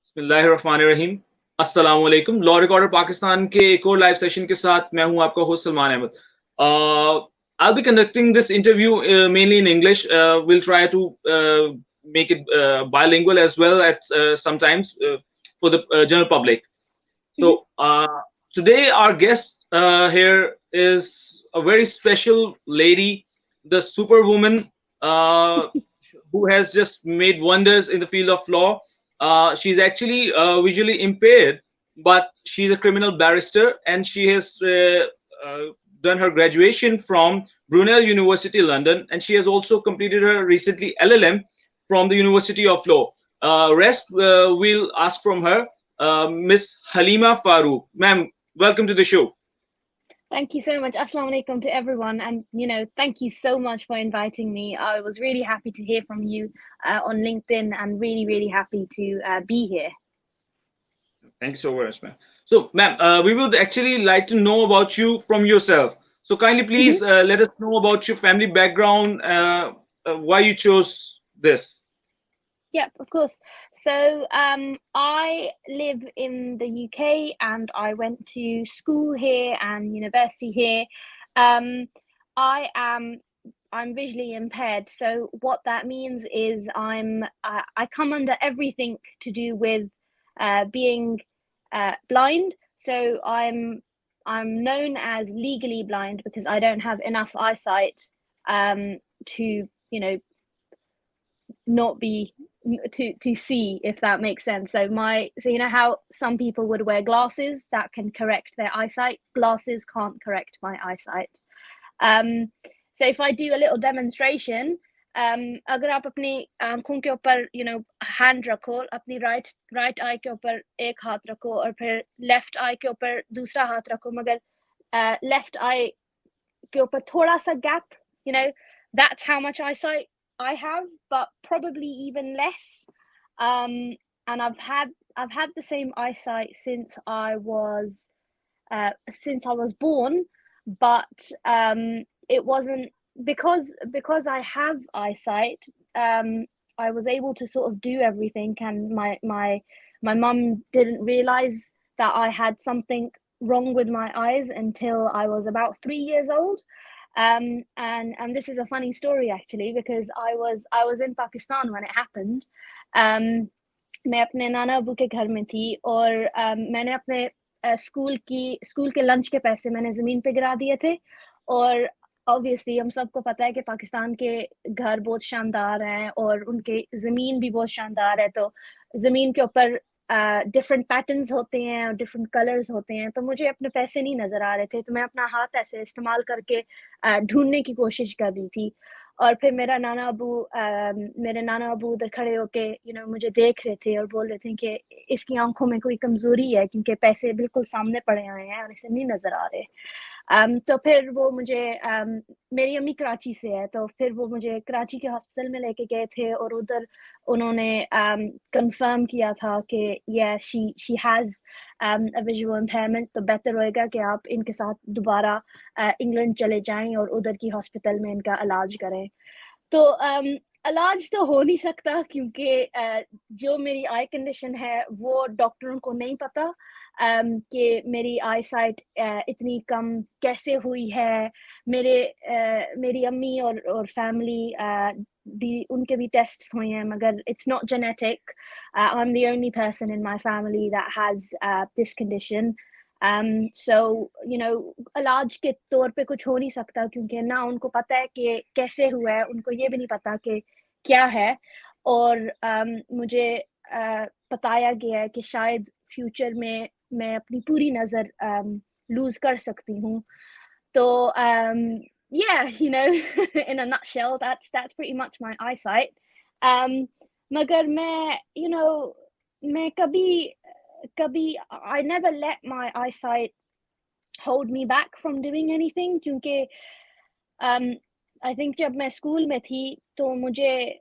बिस्मिल्लाहिर्रहमानिर्रहीम अस्सलाम वालेकुम। लॉ रिकॉर्डर पाकिस्तान के एक और लाइव सेशन के साथ मैं हूं आपका host Salman Ahmed. I'll be conducting this interview mainly in English. We'll try to make it bilingual as well at sometimes for the general public. So Mhm. today our guest here is a very special lady, the superwoman, uh, who has just made wonders in the field of law. She's actually visually impaired, but she's a criminal barrister, and she has uh, done her graduation from Brunel University, London, and she has also completed her recently LLM from the University of Law. Rest we'll ask from her, Miss Haleemah Farooq. Ma'am, welcome to the show. Thank you so much. Assalamu alaikum to everyone. And, thank you so much for inviting me. I was really happy to hear from you on LinkedIn and really, really happy to be here. Thanks so very much, ma'am. So, ma'am, we would actually like to know about you from yourself. So, kindly Mhm. please let us know about your family background, why you chose this. Yep, of course. So I live in the UK and I went to school here and university here. Um, I am I'm visually impaired. So what that means is I come under everything to do with being blind. So I'm known as legally blind because I don't have enough eyesight to not be to see, if that makes sense. So you know how some people would wear glasses that can correct their eyesight, glasses can't correct my eyesight. um so if I do a little demonstration, अगर आप अपनी आंखों के ऊपर hand रखो, अपनी right I के ऊपर एक हाथ रखो और फिर लेफ्ट आई के ऊपर दूसरा हाथ रखो, मगर लेफ्ट आई के ऊपर थोड़ा सा gap, that's how much eyesight I have, but probably even less. And I've had the same eyesight since I was born, but it wasn't because I have eyesight. I was able to sort of do everything, and my mum didn't realize that I had something wrong with my eyes until I was about 3 years old. And this is a funny story actually, because I was in Pakistan when it happened. um, मैं अपने नाना अबू के घर में थी और मैंने अपने school के लंच के पैसे मैंने ज़मीन पे गिरा दिए थे। और ऑब्वियसली हम सबको पता है कि पाकिस्तान के घर बहुत शानदार हैं और उनके ज़मीन भी बहुत शानदार है, तो ज़मीन के ऊपर डिफरेंट पैटर्न्स होते हैं और डिफरेंट कलर्स होते हैं, तो मुझे अपने पैसे नहीं नज़र आ रहे थे, तो मैं अपना हाथ ऐसे इस्तेमाल करके ढूँढने की कोशिश कर रही थी। और फिर मेरे नाना अबू उधर खड़े होके मुझे देख रहे थे और बोल रहे थे कि इसकी आंखों में कोई कमजोरी है, क्योंकि पैसे बिल्कुल सामने पड़े हुए हैं और इसे नहीं नजर आ रहे। तो फिर वो मुझे मेरी अम्मी कराची से है, तो फिर वो मुझे कराची के हॉस्पिटल में लेके गए थे और उधर उन्होंने कंफर्म किया था कि she has a visual impairment, तो बेहतर होएगा कि आप इनके साथ दोबारा इंग्लैंड चले जाएं और उधर की हॉस्पिटल में इनका इलाज करें। तो इलाज तो हो नहीं सकता, क्योंकि जो मेरी आई कंडीशन है वो डॉक्टरों को नहीं पता कि मेरी आई साइट इतनी कम कैसे हुई है। मेरी अम्मी और फैमिली भी उनके भी टेस्ट हुए हैं, मगर it's not genetic. I am the only person in my family that has this condition. So इलाज के तौर पे कुछ हो नहीं सकता, क्योंकि ना उनको पता है कि कैसे हुआ है, उनको ये भी नहीं पता कि क्या है। और मुझे बताया गया है कि शायद फ्यूचर में मैं अपनी पूरी नज़र लूज़ कर सकती हूँ। तो yeah, in a nutshell, that's pretty much my eyesight. मगर मैं कभी I never let my eyesight hold me back from doing anything, क्योंकि I think जब मैं स्कूल में थी तो मुझे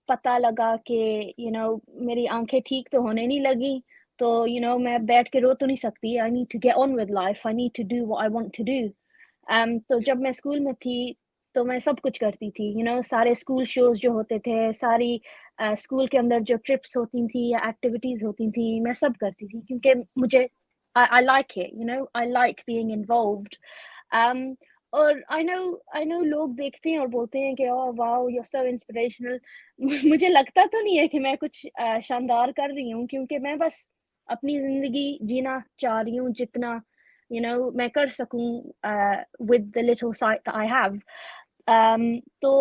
पता लगा कि मेरी आंखें ठीक तो होने नहीं लगी, तो मैं बैठ के रो तो नहीं सकती। I need to get on with life, I need to do what I want to do. तो जब मैं स्कूल में थी तो मैं सब कुछ करती थी, सारे स्कूल शोज जो होते थे, सारी स्कूल के अंदर जो ट्रिप्स होती थी या एक्टिविटीज होती थी, मैं सब करती थी, क्योंकि मुझे I like it, I like being involved. um और I know लोग देखते हैं और बोलते हैं कि oh wow you're so inspirational. मुझे लगता तो नहीं है कि मैं कुछ शानदार कर रही हूँ, क्योंकि मैं बस अपनी जिंदगी जीना चाह रही हूँ, जितना मैं कर सकूं with the little sight that I have. तो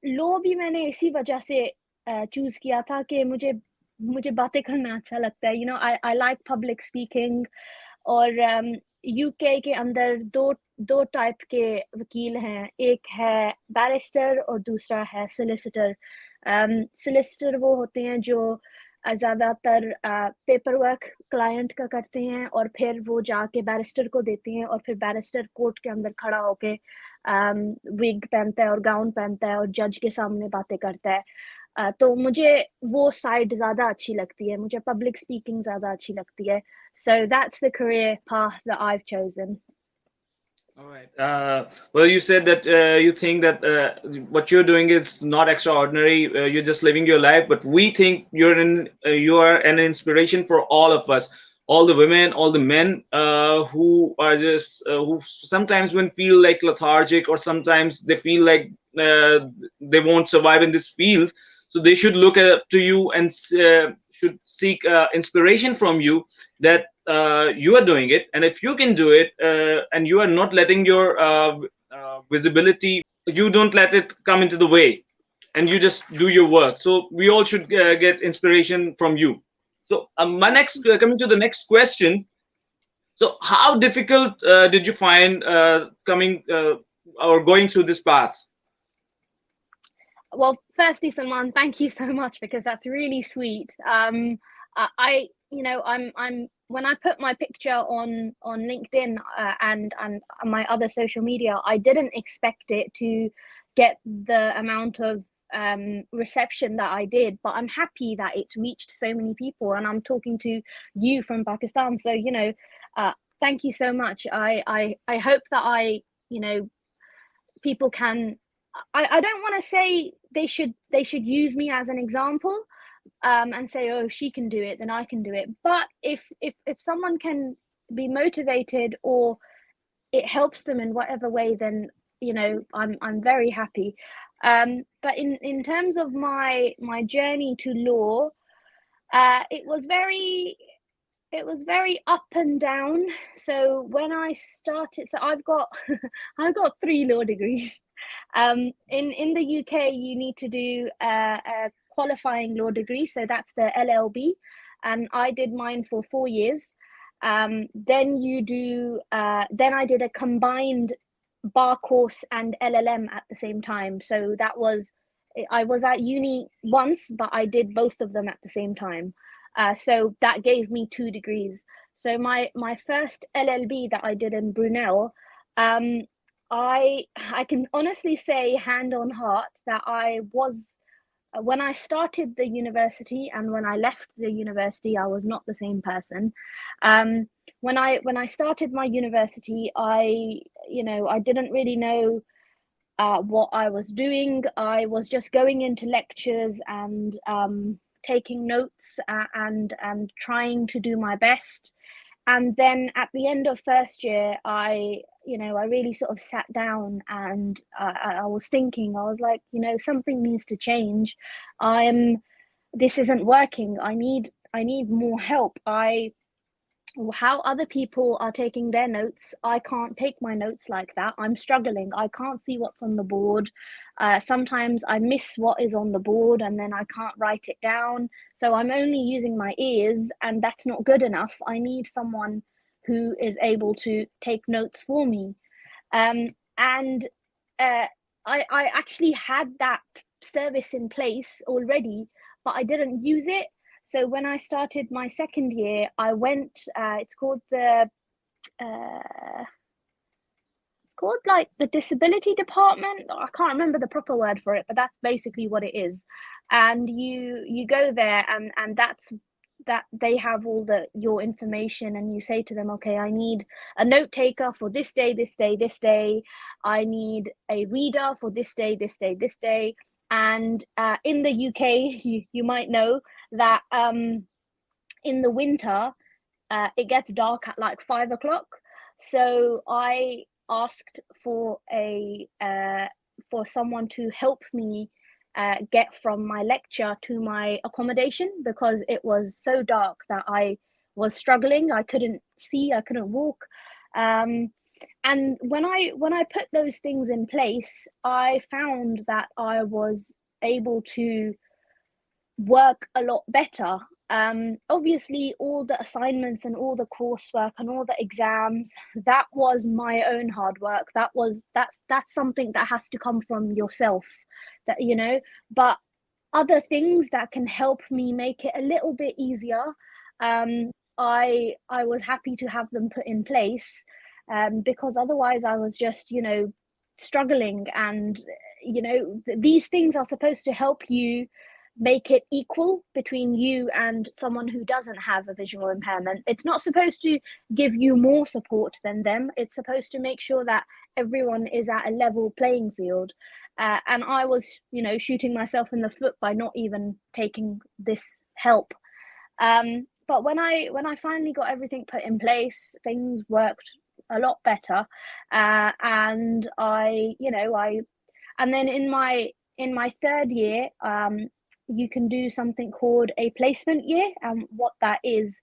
लो भी मैंने इसी वजह से चूज किया था कि मुझे मुझे बातें करना अच्छा लगता है, I like public speaking. और यूके के अंदर दो दो टाइप के वकील हैं, एक है बैरिस्टर और दूसरा है सोलिसिटर. सोलिसिटर वो होते हैं जो ज़्यादातर पेपर वर्क क्लाइंट का करते हैं, और फिर वो जाके बैरिस्टर को देते हैं, और फिर बैरिस्टर कोर्ट के अंदर खड़ा होके विग पहनता है और गाउन पहनता है और जज के सामने बातें करता है. तो मुझे वो साइड ज़्यादा अच्छी लगती है, मुझे पब्लिक स्पीकिंग ज़्यादा अच्छी लगती है. So that's the career path that I've chosen. All right. Well, you said that you think that what you're doing is not extraordinary. You're just living your life, but we think you are an inspiration for all of us, all the women, all the men who are just who sometimes when feel like lethargic, or sometimes they feel like they won't survive in this field. So they should look to you and should seek inspiration from you, that you are doing it, and if you can do it, and you are not letting your visibility, you don't let it come into the way, and you just do your work. So we all should get inspiration from you. So my next coming to the next question. So how difficult did you find coming or going through this path? Well, firstly, Salman, thank you so much, because that's really sweet. I'm when I put my picture on LinkedIn and my other social media, I didn't expect it to get the amount of reception that I did, but I'm happy that it's reached so many people, and I'm talking to you from Pakistan. So thank you so much. I hope that people can. I don't want to say they should use me as an example and say, oh, she can do it, then I can do it. But if someone can be motivated, or it helps them in whatever way, then I'm very happy. But in terms of my journey to law, it was very up and down. So when I started, so I've got I've got 3 law degrees. In the UK, you need to do a qualifying law degree, so that's the LLB, and I did mine for 4 years. Then I did a combined bar course and LLM at the same time. So I was at uni once, but I did both of them at the same time. So that gave me 2 degrees. So my first LLB that I did in Brunel, I can honestly say, hand on heart, that I was, when I started the university and when I left the university, I was not the same person. When I started my university, I didn't really know what I was doing. I was just going into lectures and taking notes and trying to do my best. And then at the end of first year, I really sort of sat down, and I was thinking, I was like, something needs to change. This isn't working. I need more help. How other people are taking their notes, I can't take my notes like that. I'm struggling. I can't see what's on the board. Sometimes I miss what is on the board, and then I can't write it down. So I'm only using my ears, and that's not good enough. I need someone who is able to take notes for me. And I actually had that service in place already, but I didn't use it. So when I started my second year, I went. It's called like the disability department. I can't remember the proper word for it, but that's basically what it is. And you go there, and that's that they have all the your information, and you say to them, okay, I need a note taker for this day, this day, this day. I need a reader for this day, this day, this day. And in the UK, you might know that in the winter, it gets dark at like 5 o'clock. So I asked for someone to help me get from my lecture to my accommodation, because it was so dark that I was struggling. I couldn't see, I couldn't walk. Um, and when I put those things in place, I found that I was able to work a lot better. Obviously, all the assignments and all the coursework and all the exams, that was my own hard work. That's something that has to come from yourself, that but other things that can help me make it a little bit easier, I was happy to have them put in place, because otherwise I was just struggling. And these things are supposed to help you make it equal between you and someone who doesn't have a visual impairment. It's not supposed to give you more support than them. It's supposed to make sure that everyone is at a level playing field. And I was, shooting myself in the foot by not even taking this help. But when I finally got everything put in place, things worked a lot better. And and then in my third year, you can do something called a placement year. And what that is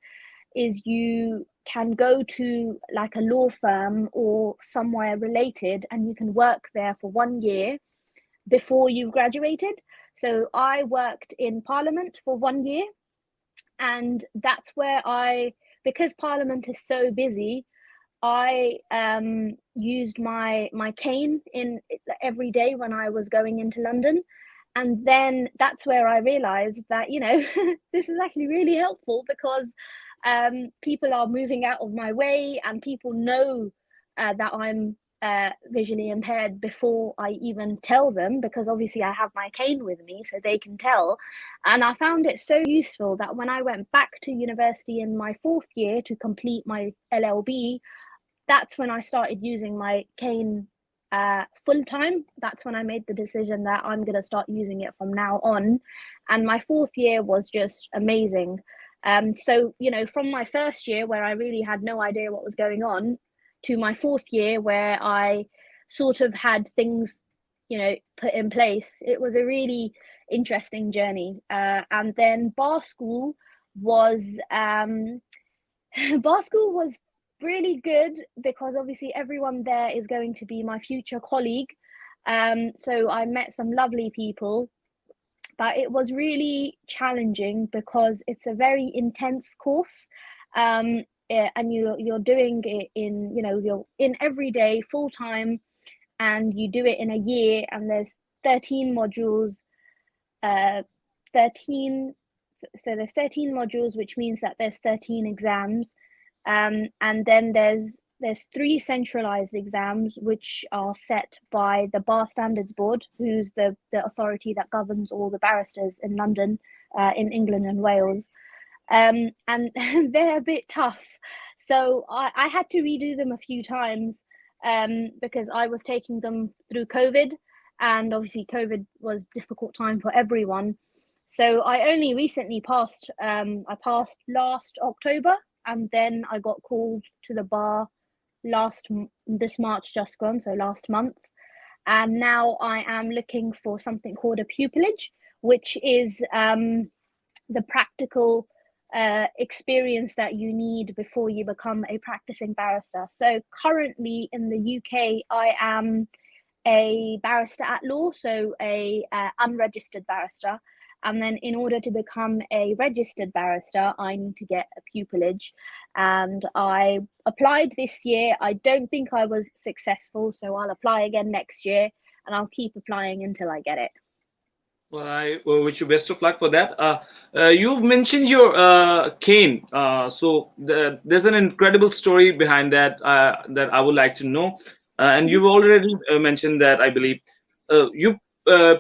you can go to like a law firm or somewhere related, and you can work there for 1 year before you've graduated. So I worked in Parliament for 1 year, and that's where because Parliament is so busy, I used my cane in every day when I was going into London. And then that's where I realized that this is actually really helpful, because people are moving out of my way, and people know that I'm visually impaired before I even tell them, because obviously I have my cane with me, so they can tell. And I found it so useful that when I went back to university in my fourth year to complete my LLB, that's when I started using my cane full time. That's when I made the decision that I'm going to start using it from now on. And my fourth year was just amazing. So, from my first year, where I really had no idea what was going on, to my fourth year, where I sort of had things, put in place, it was a really interesting journey. And then bar school was bar school was really good, because obviously everyone there is going to be my future colleague. So I met some lovely people, but it was really challenging because it's a very intense course. And you're doing it in, you're in every day full time, and you do it in a year, and there's 13 modules. 13 So there's 13 modules, which means that there's 13 exams. And then there's 3 centralized exams, which are set by the Bar Standards Board, who's the authority that governs all the barristers in London, in England and Wales. And they're a bit tough. So I had to redo them a few times, because I was taking them through COVID, and obviously COVID was a difficult time for everyone. So I only recently passed. I passed last October, and then I got called to the bar this March just gone, so last month. And now I am looking for something called a pupillage, which is the practical experience that you need before you become a practicing barrister. So currently in the UK, I am a barrister at law, so a unregistered barrister. And then in order to become a registered barrister, I need to get a pupillage. And I applied this year. I don't think I was successful, so I'll apply again next year, and I'll keep applying until I get it. Well, I wish you best of luck for that. You've mentioned your cane. There's an incredible story behind that that I would like to know. And Mhm. you've already mentioned that, I believe. You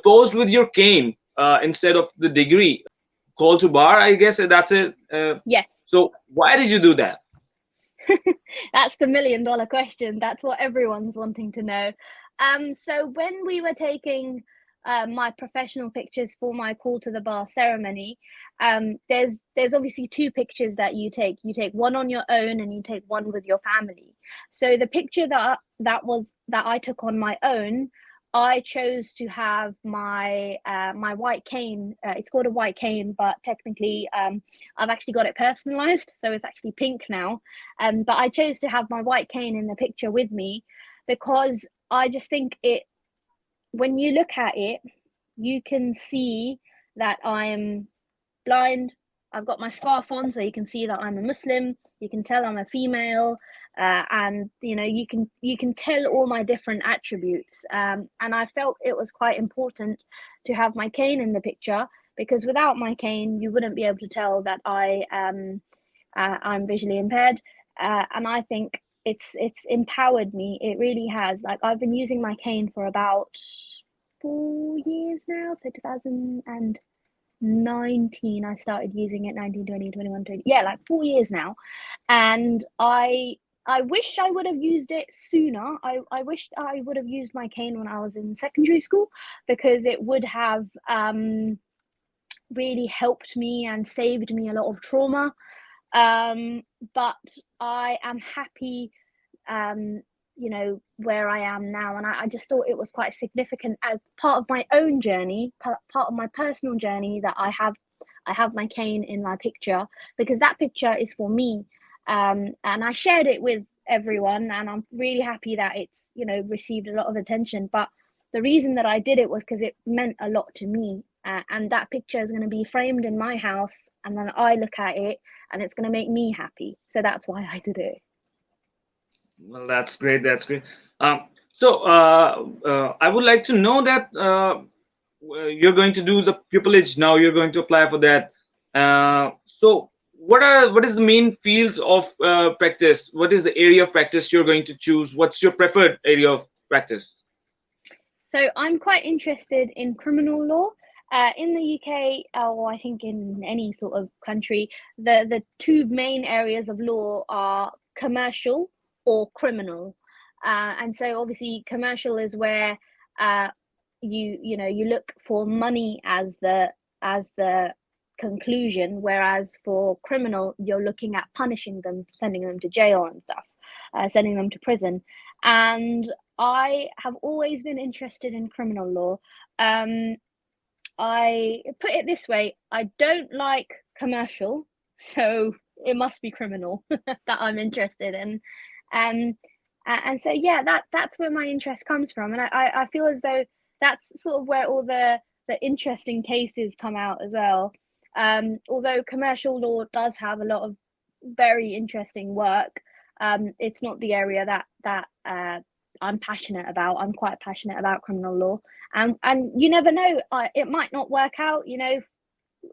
posed with your cane instead of the degree. call to bar, I guess that's it. Yes. So why did you do that? That's the $1,000,000 question. That's what everyone's wanting to know. So when we were taking my professional pictures for my call to the bar ceremony, there's obviously two pictures that you take. You take one on your own and you take one with your family. So the picture that I took on my own, I chose to have my my white cane. It's called a white cane, but technically I've actually got it personalized, so it's actually pink now. But I chose to have my white cane in the picture with me because I just think it, when you look at it, you can see that I'm blind. I've got my scarf on, so you can see that I'm a Muslim. You can tell I'm a female, and you can tell all my different attributes. And I felt it was quite important to have my cane in the picture because without my cane, you wouldn't be able to tell that I'm visually impaired. And I think it's empowered me. It really has. Like I've been using my cane for about 4 years now, so 2019 I started using it, 19, 20, 21, 20. Yeah, like 4 years now. And I wish I would have used it sooner. I wish I would have used my cane when I was in secondary school because it would have really helped me and saved me a lot of trauma. But I am happy, where I am now. And I just thought it was quite significant as part of my own journey, part of my personal journey, that I have my cane in my picture because that picture is for me. And I shared it with everyone, and I'm really happy that it's received a lot of attention. But the reason that I did it was because it meant a lot to me. And that picture is going to be framed in my house, and then I look at it, and it's going to make me happy. So that's why I did it. Well, that's great. That's great. So I would like to know that you're going to do the pupillage now. You're going to apply for that. So what is the main fields of practice? What is the area of practice you're going to choose? What's your preferred area of practice? So I'm quite interested in criminal law. In the UK, or I think in any sort of country, the two main areas of law are commercial or criminal. And so obviously commercial is where you look for money as the conclusion, whereas for criminal you're looking at punishing them, sending them to jail and stuff, sending them to prison. And I have always been interested in criminal law. I put it this way, I don't like commercial, so it must be criminal that I'm interested in. Um, and so yeah, that's where my interest comes from, and I feel as though that's sort of where all the interesting cases come out as well. Although commercial law does have a lot of very interesting work, it's not the area that I'm passionate about. I'm quite passionate about criminal law, and you never know, it might not work out.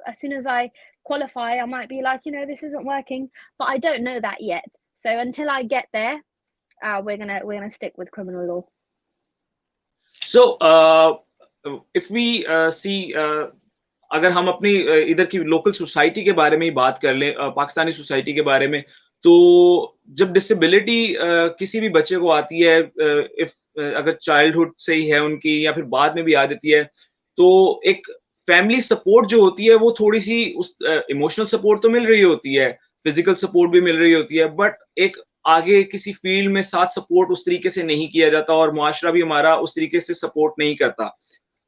As soon as I qualify, I might be like, this isn't working, but I don't know that yet. So until I get there, we're gonna stick with criminal law. So if we see अगर हम अपनी इधर की local society के बारे में ही बात कर लें, पाकिस्तानी सोसाइटी के बारे में, तो जब डिसेबिलिटी किसी भी बच्चे को आती है, इफ अगर चाइल्डहुड से ही है उनकी या फिर बाद में भी आ जाती है, तो एक फैमिली सपोर्ट जो होती है वो थोड़ी सी उस इमोशनल सपोर्ट तो मिल रही होती है, फिजिकल सपोर्ट भी मिल रही होती है, बट एक आगे किसी फील्ड में साथ सपोर्ट उस तरीके से नहीं किया जाता और मुआशरा भी हमारा उस तरीके से सपोर्ट नहीं करता.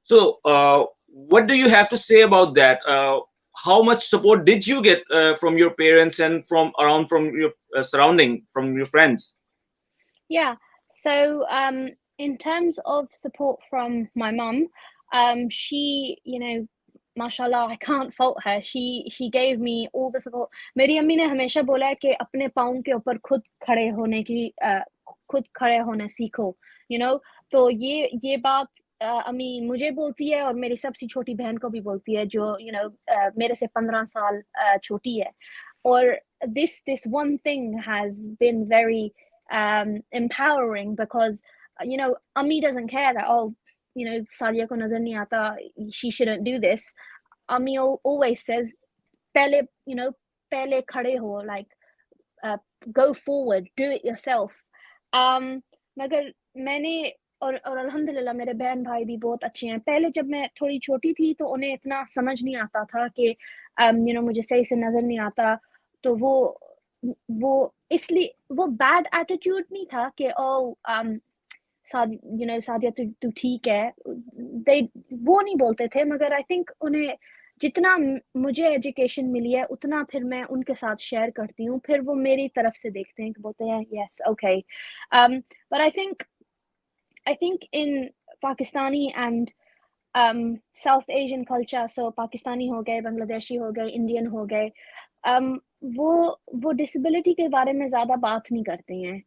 So what do you have to say about that? How much support did you get from your parents and from your surrounding, from your friends? Yeah. So in terms of support from my mum, she, mashallah, I can't fault her. She gave me all the support. मेरी अम्मी ने हमेशा बोला है कि अपने पाँव के ऊपर खुद खड़े होना सीखो, तो ये बात अम्मी मुझे बोलती है और मेरी सबसे छोटी बहन को भी बोलती है, जो मेरे से 15 साल छोटी है. और this one thing has been very empowering because Ami doesn't care that Sadia ko nazar nahi aata, she shouldn't do this. Ami always says पहले पहले खड़े हो, like go forward, do it yourself. मगर मैंने और अल्हम्दुलिल्लाह मेरे बहन भाई भी बहुत अच्छे हैं. पहले जब मैं थोड़ी छोटी थी तो उन्हें इतना समझ नहीं आता था कि मुझे सही से नज़र नहीं आता, तो वो इसलिए वो बैड एटीट्यूड नहीं था कि सादिया तू ठीक है, वो नहीं बोलते थे, मगर आई थिंक उन्हें जितना मुझे एजुकेशन मिली है उतना फिर मैं उनके साथ शेयर करती हूँ, फिर वो मेरी तरफ से देखते हैं कि बोलते हैं yes okay. But I think in Pakistani and South Asian culture, so Pakistani हो गए, बांग्लादेशी हो गए, इंडियन हो गए, वो डिसेबिलिटी के बारे में ज़्यादा बात नहीं करते हैं.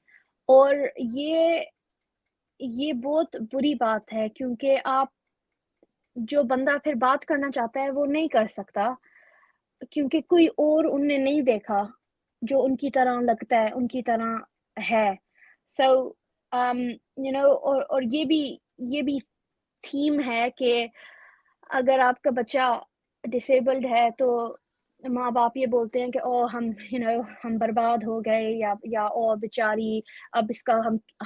और ये बहुत बुरी बात है, क्योंकि आप जो बंदा फिर बात करना चाहता है वो नहीं कर सकता, क्योंकि कोई और उनने नहीं देखा जो उनकी तरह लगता है, उनकी तरह है. सो और ये भी थीम है कि अगर आपका बच्चा डिसेबल्ड है तो माँ बाप ये बोलते हैं कि ओ हम बर्बाद हो गए, या ओ बेचारी, अब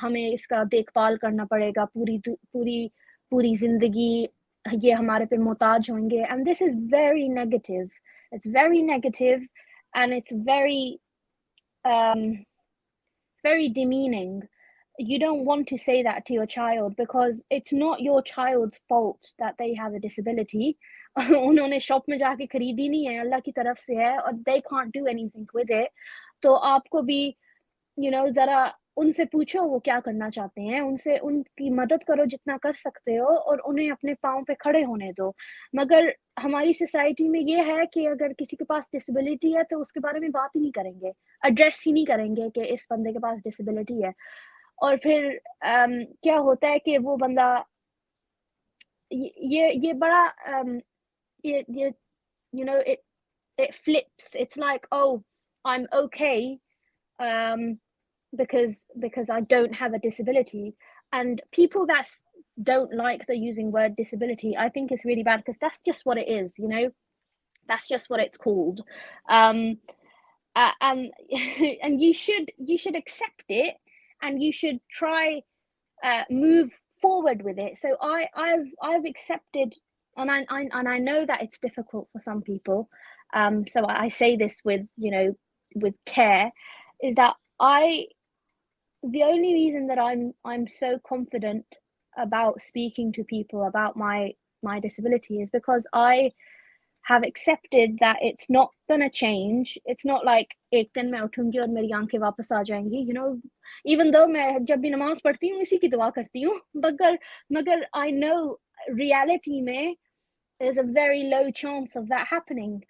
हमें इसका देखभाल करना पड़ेगा पूरी पूरी पूरी जिंदगी, ये हमारे पे मोहताज होंगे. And this is very negative, it's very negative, and it's very demeaning. You don't want to say that to your child, because it's not your child's fault that they have a disability. उन्होंने shop में जाके खरीदी नहीं है, अल्लाह की तरफ से है, और they can't do anything with it. तो आपको भी ज़रा उनसे पूछो वो क्या करना चाहते हैं, उनसे उनकी मदद करो जितना कर सकते हो, और उन्हें अपने पाँव पे खड़े होने दो. मगर हमारी सोसाइटी में ये है कि अगर किसी के पास डिसेबिलिटी है तो उसके बारे में बात ही नहीं करेंगे, एड्रेस ही नहीं करेंगे कि इस बंदे के पास डिसेबिलिटी है. और फिर क्या होता है कि वो बंदा ये बड़ा ये it flips. It's like, oh, I'm okay because I don't have a disability. And people that don't like the using word disability, I think it's really bad, because that's just what it is, that's just what it's called. And and you should accept it, and you should try move forward with it. So I've accepted, and I know that it's difficult for some people. So I say this with with care, is that the only reason that I'm so confident about speaking to people about my disability is because I have accepted that it's not gonna change. It's not like एक दिन मैं उठूंगी और मेरी आंखें वापस आ जाएंगी, even though मैं जब भी नमाज पढ़ती हूँ इसी की दुआ करती हूँ, मगर I know reality में there's a very low chance of that happening.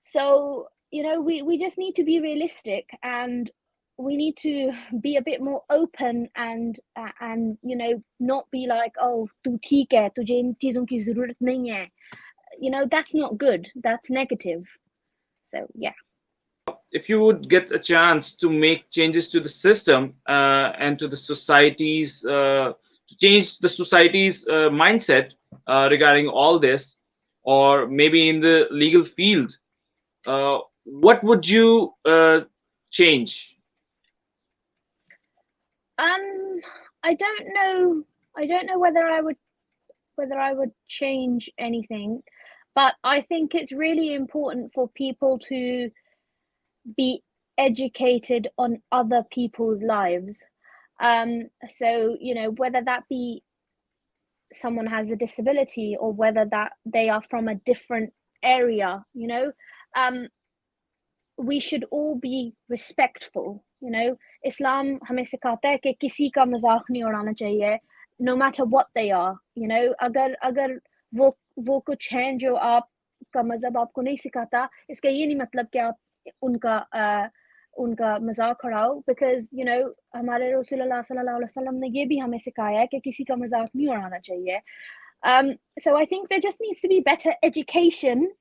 So we just need to be realistic, and we need to be a bit more open, and not be like, oh तू ठीक है, तुझे इन चीजों की जरूरत नहीं है. That's not good, that's negative. So yeah. If you would get a chance to make changes to the system and to the society's to change the society's mindset regarding all this, or maybe in the legal field, what would you change? I don't know. I don't know whether I would change anything, but I think it's really important for people to be educated on other people's lives. So whether that be someone has a disability, or whether that they are from a different area, we should all be respectful. Islam हमें सिखाता है कि किसी का मजाक नहीं उड़ाना चाहिए, no matter what they are. अगर वो कुछ हैं जो आपका मजहब आपको नहीं सिखाता, इसका ये नहीं मतलब कि आप उनका मजाक उड़ाओ, because हमारे रसूलुल्लाह सल्लल्लाहु अलैहि वसल्लम ने ये भी हमें सिखाया है कि किसी का मजाक नहीं उड़ाना चाहिए. So I think there just needs to be better education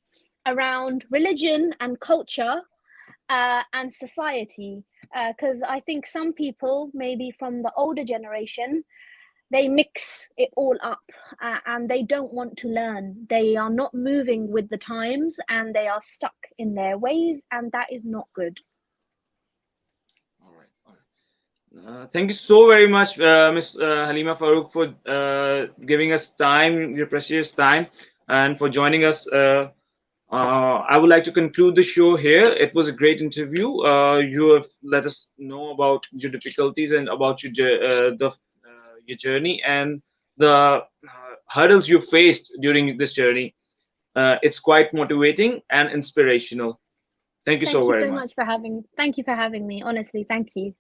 around religion and culture and society, because I think some people, maybe from the older generation, they mix it all up, and they don't want to learn. They are not moving with the times, and they are stuck in their ways, and that is not good. All right. All right. Thank you so very much, Miss Haleemah Farooq, for giving us time, your precious time, and for joining us. I would like to conclude the show here. It was a great interview. You have let us know about your difficulties and about your journey and the hurdles you faced during this journey. It's quite motivating and inspirational. Thank you so Thank you very so much. much for having. Thank you for having me. Honestly, thank you.